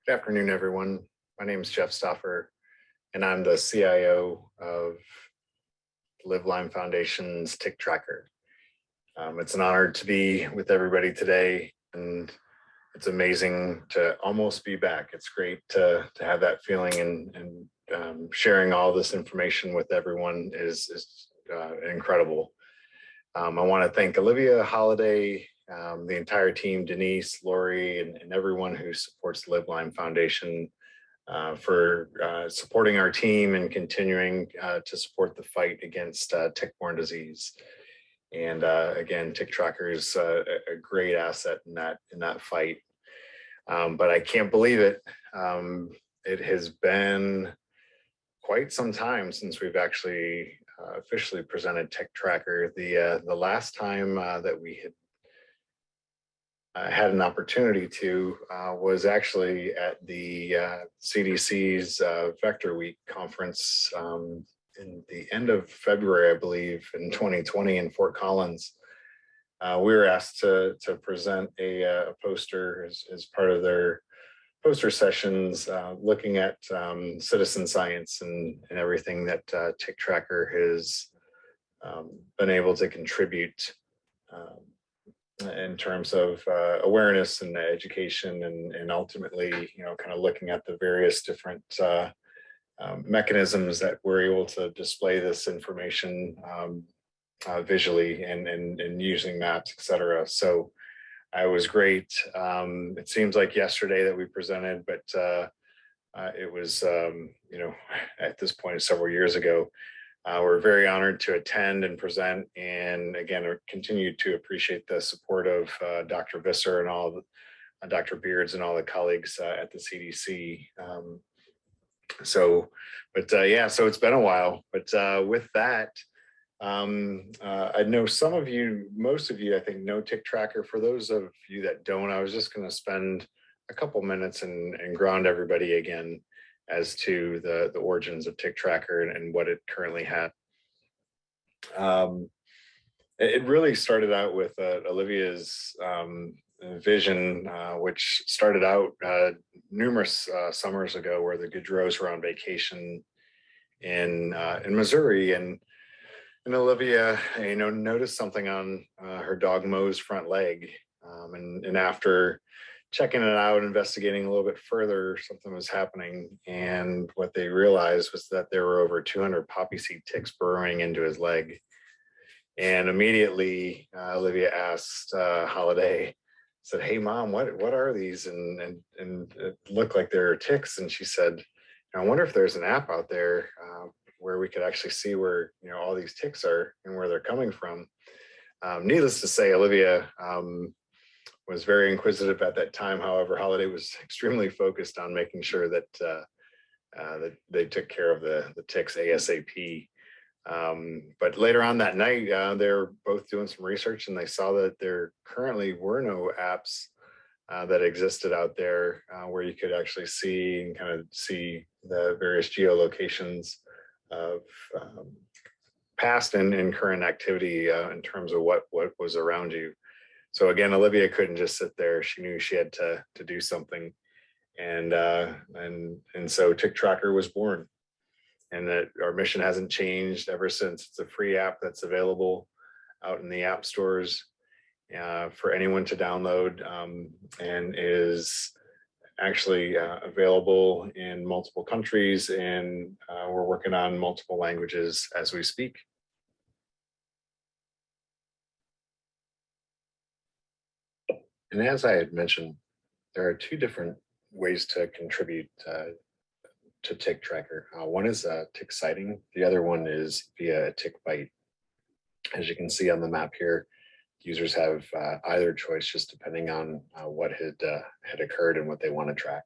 Good afternoon, everyone. My name is Jeff Stauffer, and I'm the CIO of LivLyme Foundation's TickTracker. It's an honor to be with everybody today, and it's amazing to almost be back. It's great to have that feeling, and sharing all this information with everyone is incredible. I want to thank Olivia, Holiday, the entire team, Denise, Lori, and everyone who supports the LivLyme Foundation for supporting our team and continuing to support the fight against tick-borne disease. And again, TickTracker is a great asset in that fight. But I can't believe it. It has been quite some time since we've actually officially presented TickTracker. The last time that we had an opportunity to was actually at the CDC's Vector Week conference in the end of February, I believe, in 2020 in Fort Collins. We were asked to present a poster as part of their poster sessions, looking at citizen science and everything that TickTracker has been able to contribute in terms of awareness and education, and ultimately, kind of looking at the various different mechanisms that we're able to display this information visually and using maps, etc. So it was great. It seems like yesterday that we presented, but it was, at this point, several years ago. We're very honored to attend and present, and again, continue to appreciate the support of Dr. Visser and all Dr. Beards and all the colleagues at the CDC. So it's been a while, but with that, I know some of you, most of you, I think, know TickTracker. For those of you that don't, I was just going to spend a couple minutes and ground everybody again as to the origins of TickTracker and what it currently had. It really started out with Olivia's vision, which started out numerous summers ago, where the Goodrows were on vacation in Missouri, and Olivia, noticed something on her dog Mo's front leg, and after checking it out, investigating a little bit further, something was happening. And what they realized was that there were over 200 poppy seed ticks burrowing into his leg. And immediately, Olivia asked Holiday, said, "Hey, Mom, what are these?" And it looked like there are ticks. And she said, "I wonder if there's an app out there where we could actually see where all these ticks are and where they're coming from." Needless to say, Olivia was very inquisitive at that time. However, Holiday was extremely focused on making sure that that they took care of the ticks ASAP. But later on that night, they were both doing some research, and they saw that there currently were no apps that existed out there where you could actually see and kind of see the various geolocations of past and current activity in terms of what was around you. So again, Olivia couldn't just sit there. She knew she had to do something, and so TickTracker was born. And that our mission hasn't changed ever since. It's a free app that's available out in the app stores for anyone to download, and is actually available in multiple countries, and we're working on multiple languages as we speak. And as I had mentioned, there are two different ways to contribute to TickTracker. One is tick sighting. The other one is via a tick bite. As you can see on the map here, users have either choice, just depending on what had occurred and what they want to track.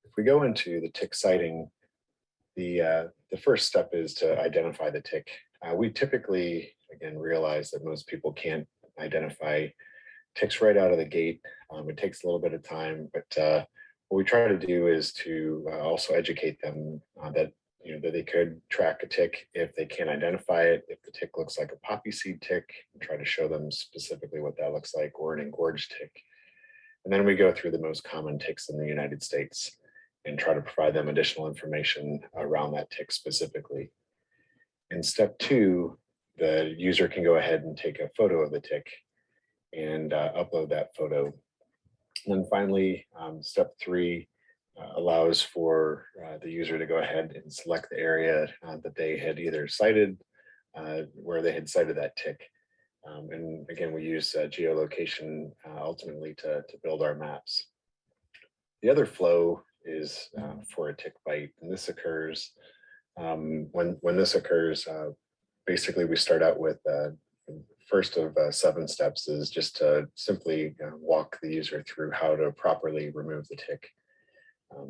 If we go into the tick sighting, the first step is to identify the tick. We typically, again, realize that most people can't identify ticks right out of the gate. It takes a little bit of time, but what we try to do is to also educate them that that they could track a tick if they can't identify it. If the tick looks like a poppy seed tick, and try to show them specifically what that looks like, or an engorged tick. And then we go through the most common ticks in the United States and try to provide them additional information around that tick specifically. In step 2, the user can go ahead and take a photo of the tick and upload that photo. And then finally, step 3 allows for the user to go ahead and select the area that they had either cited, where they had cited that tick. And again, we use geolocation ultimately to build our maps. The other flow is for a tick bite, and this occurs when this occurs. Basically, we start out with first of 7 steps is just to simply walk the user through how to properly remove the tick.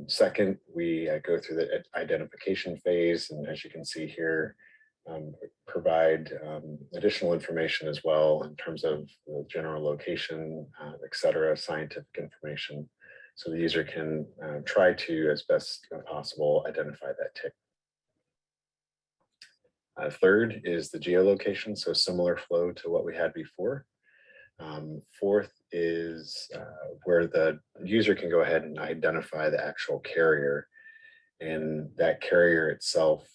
Second, we go through the identification phase, and as you can see here, provide additional information as well in terms of the general location, et cetera, scientific information, so the user can try to, as best possible, identify that tick. Third is the geolocation, so similar flow to what we had before. Fourth is where the user can go ahead and identify the actual carrier, and that carrier itself,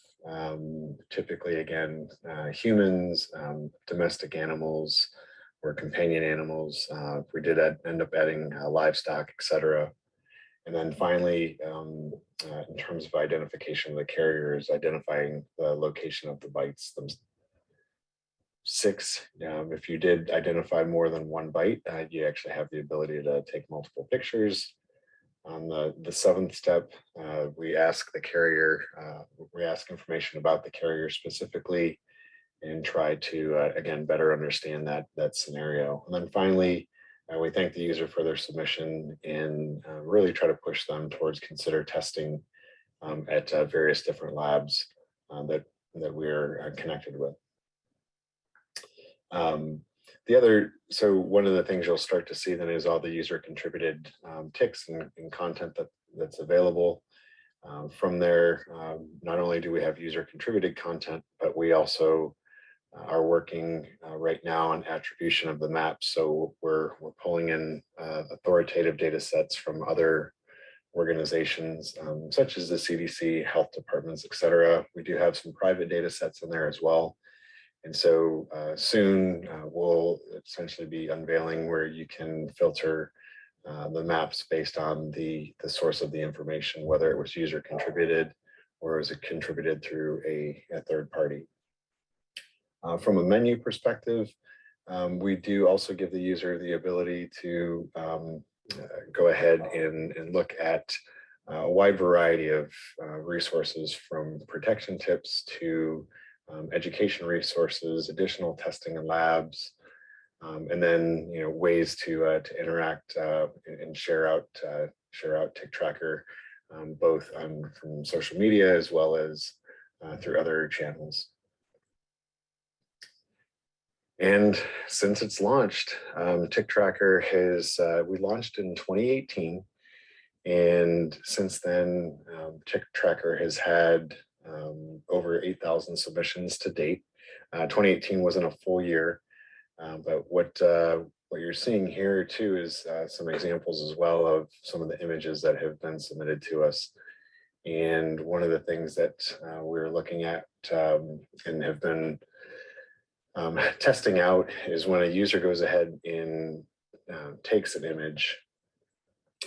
typically again, humans, domestic animals, or companion animals. We did end up adding livestock, etc. And then finally, in terms of identification of the carriers, identifying the location of the bites. 6, if you did identify more than one bite, you actually have the ability to take multiple pictures. On the 7th step, we ask the carrier, we ask information about the carrier specifically and try to, again, better understand that scenario. And then finally, we thank the user for their submission and really try to push them towards consider testing at various different labs that we're connected with. So one of the things you'll start to see then is all the user contributed ticks and content that's available. From there, not only do we have user contributed content, but we also are working right now on attribution of the maps. So we're pulling in authoritative data sets from other organizations, such as the CDC, health departments, et cetera. We do have some private data sets in there as well. And so soon we'll essentially be unveiling where you can filter the maps based on the source of the information, whether it was user contributed or was it contributed through a third party. From a menu perspective, we do also give the user the ability to go ahead and look at a wide variety of resources, from protection tips to education resources, additional testing and labs, and then ways to interact and share out TickTracker, both from social media as well as through other channels. And since it's launched, TickTracker has, we launched in 2018. And since then, TickTracker has had over 8,000 submissions to date. 2018 wasn't a full year, but what you're seeing here too is some examples as well of some of the images that have been submitted to us. And one of the things that we're looking at and have been testing out is when a user goes ahead and takes an image.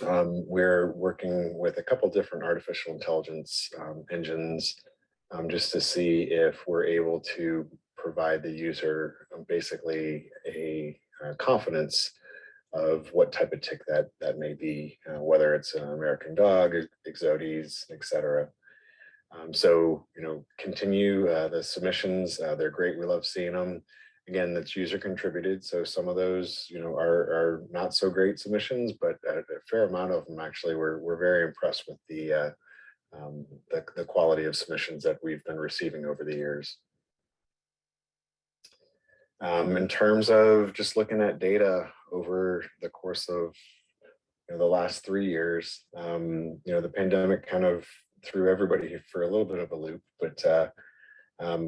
We're working with a couple different artificial intelligence engines just to see if we're able to provide the user basically a confidence of what type of tick that may be, whether it's an American dog, exodes, etc. So, continue the submissions. They're great. We love seeing them. Again, that's user contributed. So some of those, are not so great submissions, but a fair amount of them actually, we're very impressed with the quality of submissions that we've been receiving over the years. In terms of just looking at data over the course of the last 3 years, the pandemic kind of threw everybody for a little bit of a loop, but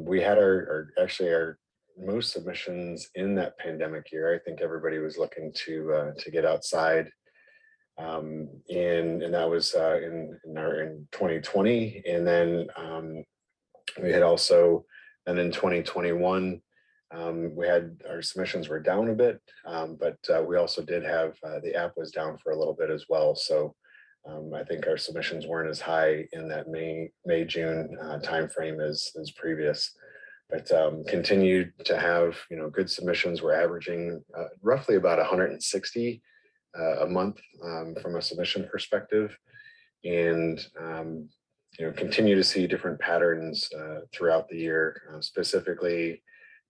we had our most submissions in that pandemic year. I think everybody was looking to get outside and that was in 2020. And then we had also, and in 2021, we had our submissions were down a bit, but we also did have the app was down for a little bit as well. So I think our submissions weren't as high in that June timeframe as previous, but continued to have good submissions. We're averaging roughly about 160 a month from a submission perspective, and continue to see different patterns throughout the year, specifically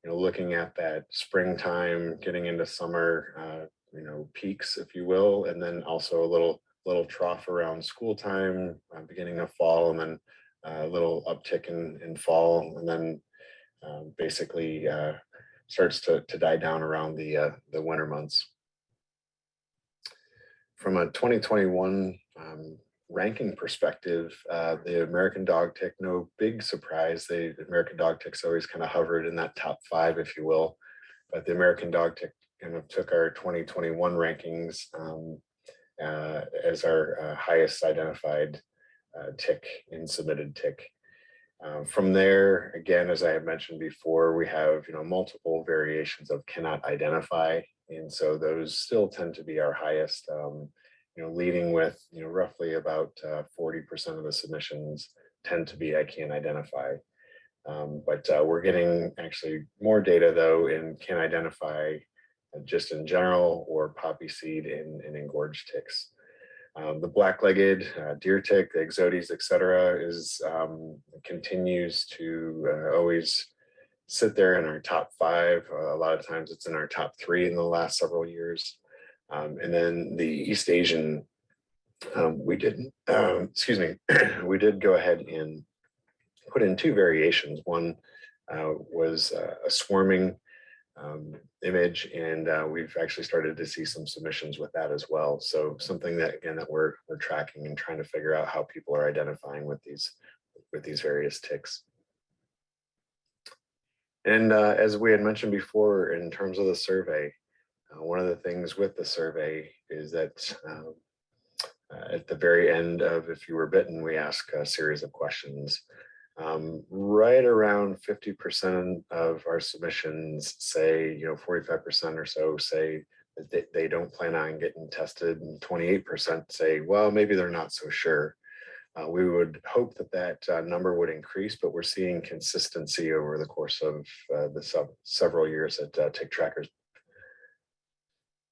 looking at that springtime, getting into summer, peaks, if you will, and then also a little trough around school time, beginning of fall, and then a little uptick in fall, and then basically starts to die down around the winter months. From a 2021 ranking perspective, the American dog tick, no big surprise. The American dog tick's always kind of hovered in that top 5, if you will. But the American dog tick kind of took our 2021 rankings as our highest identified tick in submitted tick. From there, again, as I had mentioned before, we have multiple variations of cannot identify, and so those still tend to be our highest. Leading with roughly about 40% of the submissions tend to be I can't identify. But we're getting actually more data though in can identify just in general, or poppy seed and engorged ticks. The black-legged deer tick, the ixodes, etc., is continues to always sit there in our top 5. A lot of times it's in our top 3 in the last several years. And then the East Asian, we did, we did go ahead and put in 2 variations. One was a swarming image, and we've actually started to see some submissions with that as well. So something that, again, that we're tracking and trying to figure out how people are identifying with these various ticks. And as we had mentioned before, in terms of the survey, one of the things with the survey is that at the very end of if you were bitten, we ask a series of questions. Right around 50% of our submissions say, 45% or so say that they don't plan on getting tested, and 28% say, well, maybe they're not so sure. We would hope that number would increase, but we're seeing consistency over the course of the several years at TickTracker.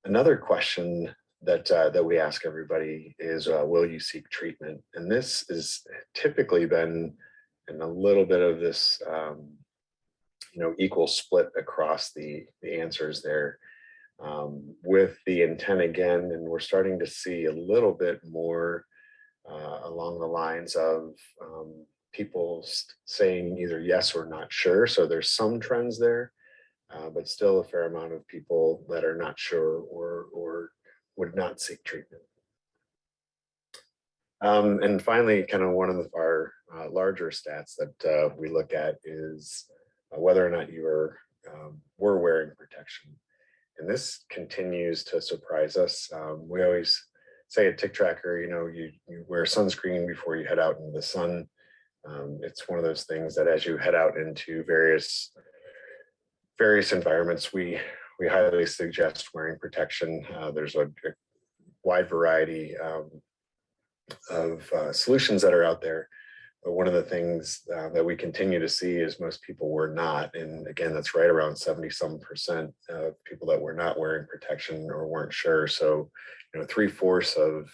Another question that we ask everybody is, will you seek treatment? And this has typically been in a little bit of this, equal split across the answers there, with the intent again, and we're starting to see a little bit more along the lines of people saying either yes or not sure. So there's some trends there, but still a fair amount of people that are not sure or would not seek treatment. And finally, kind of one of our larger stats that we look at is whether or not you were wearing protection. And this continues to surprise us. We always say at TickTracker, you wear sunscreen before you head out into the sun. It's one of those things that as you head out into various environments, we highly suggest wearing protection. There's a wide variety of solutions that are out there. But one of the things that we continue to see is most people were not. And again, that's right around 70-some% of people that were not wearing protection or weren't sure. So, 3/4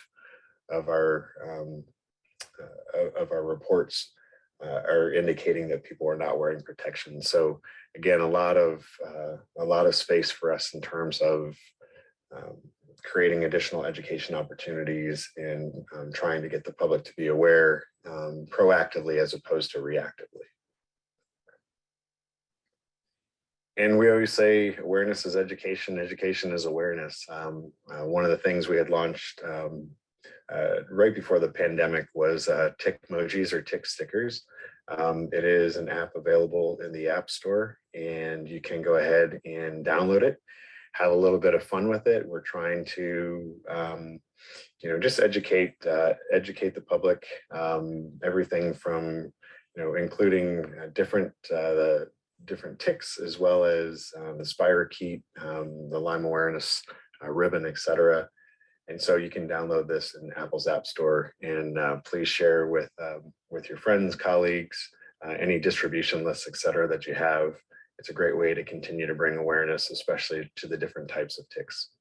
of our reports are indicating that people are not wearing protection. So again, a lot of space for us in terms of creating additional education opportunities and trying to get the public to be aware proactively as opposed to reactively. And we always say awareness is education, education is awareness. One of the things we had launched right before the pandemic was tick emojis or tick stickers. It is an app available in the App Store, and you can go ahead and download it. have a little bit of fun with it. We're trying to just educate the public, everything from including the different ticks, as well as the spirochete, the Lyme awareness ribbon, etc. And so you can download this in Apple's App Store, and please share with your friends, colleagues, any distribution lists, etc. that you have. It's a great way to continue to bring awareness, especially to the different types of ticks.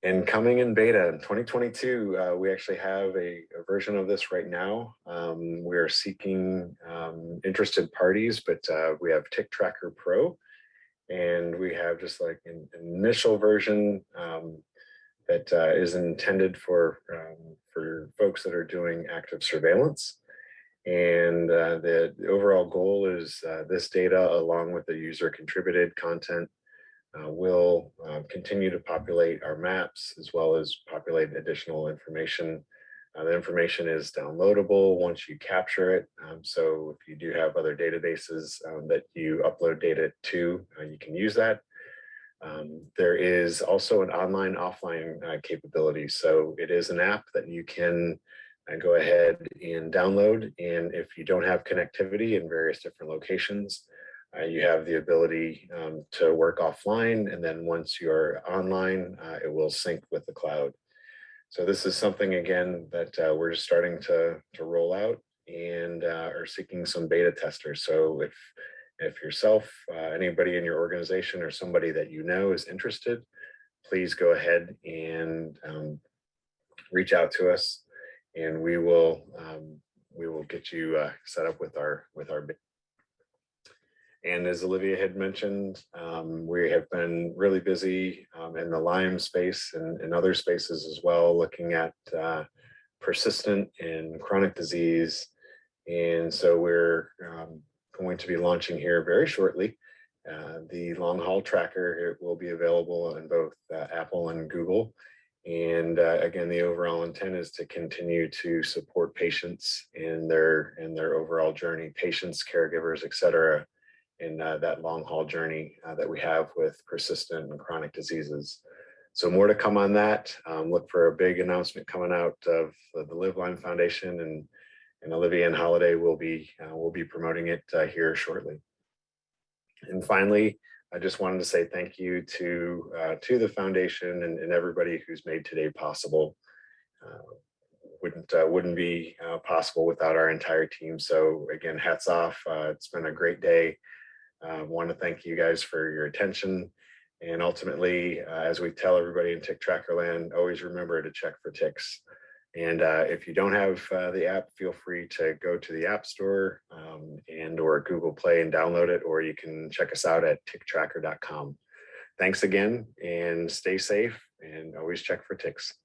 And coming in beta in 2022, we actually have a version of this right now. We are seeking interested parties, but we have TickTracker Pro, and we have just like an initial version that is intended for folks that are doing active surveillance. And the overall goal is this data, along with the user contributed content, will continue to populate our maps, as well as populate additional information. The information is downloadable once you capture it. So if you do have other databases that you upload data to, you can use that. There is also an online offline capability. So it is an app that you can go ahead and download. And if you don't have connectivity in various different locations, you have the ability to work offline, and then once you're online, it will sync with the cloud. So this is something, again, that we're just starting to roll out, and are seeking some beta testers. So if yourself, anybody in your organization, or somebody that you know is interested, please go ahead and reach out to us, and we will get you set up with our beta. And as Olivia had mentioned, we have been really busy in the Lyme space and in other spaces as well, looking at persistent and chronic disease. And so we're going to be launching here very shortly the long haul tracker. It will be available in both Apple and Google. And again, the overall intent is to continue to support patients in their overall journey, patients, caregivers, etc., in that long haul journey that we have with persistent and chronic diseases. So more to come on that. Look for a big announcement coming out of the LivLyme Foundation, and Olivia and Holiday will be promoting it here shortly. And finally, I just wanted to say thank you to the foundation and everybody who's made today possible. Wouldn't be possible without our entire team. So again, hats off. It's been a great day. Want to thank you guys for your attention. And ultimately, as we tell everybody in TickTracker land, always remember to check for ticks. And if you don't have the app, feel free to go to the App Store or Google Play and download it, or you can check us out at TickTracker.com. Thanks again, and stay safe, and always check for ticks.